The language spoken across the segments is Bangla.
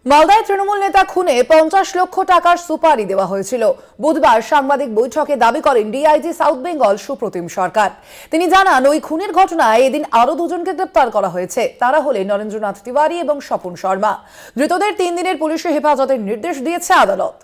মালদায় তৃণমূল নেতা খুনে 50 লক্ষ টাকার সুপারি দেওয়া হয়েছিল। বুধবার সাংবাদিক বৈঠকে দাবি করেন ডিআইজি সাউথ বেঙ্গল সুপ্রতিম সরকার। তিনি জানান, ওই খুনের ঘটনায় এদিন আরো দুজনকে গ্রেপ্তার করা হয়েছে। তারা হলেন নরেন্দ্রনাথ তিওয়ারি এবং স্বপন শর্মা। ধৃতদের 3 দিনের পুলিশের হেফাজতের নির্দেশ দিয়েছে আদালত।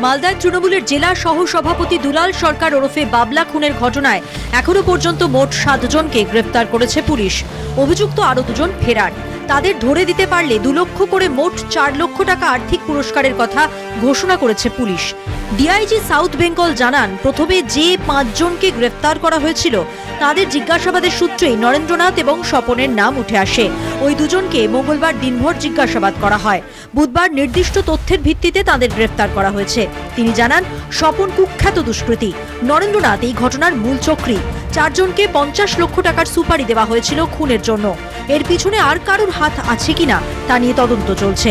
মালদার তৃণমূলের জেলা সহ সভাপতি দুলাল সরকার ওরফে বাবলা খুনের ঘটনায় এখনো পর্যন্ত মোট 7 জনকে গ্রেফতার করেছে পুলিশ। অভিযুক্ত আরো 2 জন ফেরার। তাদের ধরে দিতে পারলে 2 লক্ষ করে মোট 4 লক্ষ টাকা আর্থিক পুরস্কারের কথা ঘোষণা করেছে পুলিশ। ডিআইজি সাউথ বেঙ্গল জানান, প্রথমে যে 5 জনকে গ্রেফতার করা হয়েছিল তাদের জিজ্ঞাসাবাদের সূত্রেই নরেন্দ্রনাথ এবং স্বপনের নাম উঠে আসে। ওই 2 জনকে মঙ্গলবার দিনভর জিজ্ঞাসাবাদ করা হয়। বুধবার নির্দিষ্ট তথ্যের ভিত্তিতে তাদের গ্রেফতার করা হয়েছে। তিনি জানান, স্বপন কুখ্যাত দুষ্কৃতী, নরেন্দ্রনাথ এই ঘটনার মূল চক্রী। 4 জনকে 50 লক্ষ টাকার সুপারি দেওয়া হয়েছিল খুনের জন্য। এর পিছনে আর কারোর হাত আছে কিনা তা নিয়ে তদন্ত চলছে।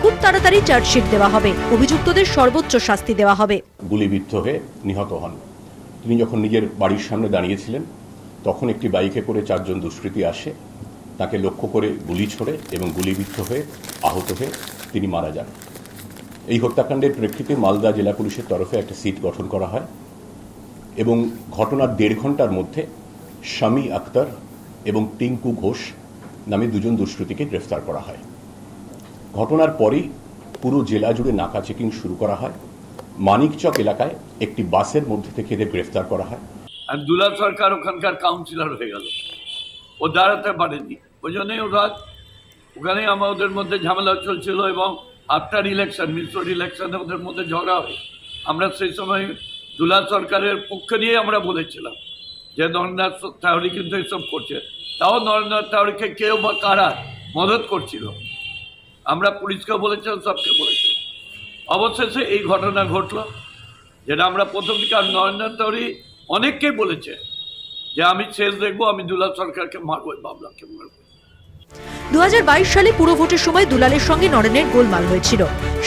খুব তাড়াতাড়ি চার্জশিট দেওয়া হবে, অভিযুক্তদের সর্বোচ্চ শাস্তি দেওয়া হবে। গুলিবিদ্ধ হয়ে নিহত হন। তিনি যখন নিজের বাড়ির সামনে দাঁড়িয়েছিলেন তখন একটি বাইকে করে 4 জন দুষ্কৃতী আসে, তাকে লক্ষ্য করে গুলি ছোড়ে এবং গুলিবিদ্ধ হয়ে আহত হয়ে তিনি মারা যান। এই হত্যাকাণ্ডের প্রেক্ষিতে মালদা জেলা পুলিশের তরফে একটা সিট গঠন করা হয় এবং ঘটনার 1.5 ঘন্টার মধ্যে শামী আক্তার এবং টিঙ্কু ঘোষ নামে 2 জন দুষ্কৃতীকে গ্রেফতার করা হয়। ঘটনার পরেই পুরো জেলা জুড়ে নাকা চেকিং শুরু করা হয়। মানিকচক এলাকায় একটি বাসের মধ্যে থেকে এদের গ্রেফতার করা হয়। আর দুলাল সরকার ওখানকার কাউন্সিলর হয়ে গেল, ও দাঁড়াতে পারেনি। ওই জন্যই ওরা ওখানে আমাদের মধ্যে ঝামেলা চলছিল এবং আফটার ইলেকশন, মিশ্র ইলেকশনে ওদের মধ্যে ঝগড়া হয়। আমরা সেই সময় দুলাল সরকারের পক্ষ নিয়ে আমরা বলেছিলাম যে নরেন্দ্রনাথ তিওয়ারি কিন্তু এসব করছে। তাও নরেন্দ্রনাথ তিওয়ারিকে কেউ বা কারা মদত করছিল, আমরা পুলিশকে বলেছিলাম, সবকে বলেছিলাম। অবশেষে এই ঘটনা ঘটল, যেটা আমরা প্রথম দিকে। আর নরেন্দ্রনাথ তিওয়ারি অনেককেই বলেছে যে আমি শেষ দেখবো, আমি দুলাল সরকারকে মারবো, বাবলাকে মারবো। 2022 সালে পুরো ভোটের সময় দুলালের সঙ্গে নরেনের গোলমাল হয়েছিল।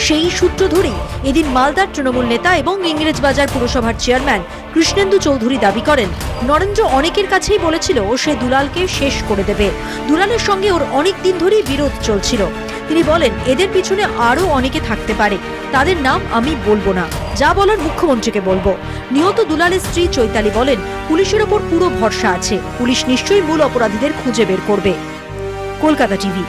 সেই সূত্র ধরেই এদিন মালদার তৃণমূল নেতা এবং ইংরেজবাজার পুরসভার চেয়ারম্যান কৃষ্ণেন্দু চৌধুরী দাবি করেন, নরেন্দ্র অনেকের কাছেই বলেছিল ও সে দুলালকে শেষ করে দেবে। দুলালের সঙ্গে ওর অনেক দিন ধরেই বিরোধ চলছিল। তিনি বলেন, এদের পিছনে আরও অনেকে থাকতে পারে, তাদের নাম আমি বলবো না, যা বলার মুখ্যমন্ত্রীকে বলবো। নিহত দুলালের স্ত্রী চৈতালি বলেন, পুলিশের ওপর পুরো ভরসা আছে, পুলিশ নিশ্চয়ই মূল অপরাধীদের খুঁজে বের করবে। কলকাতা টিভি।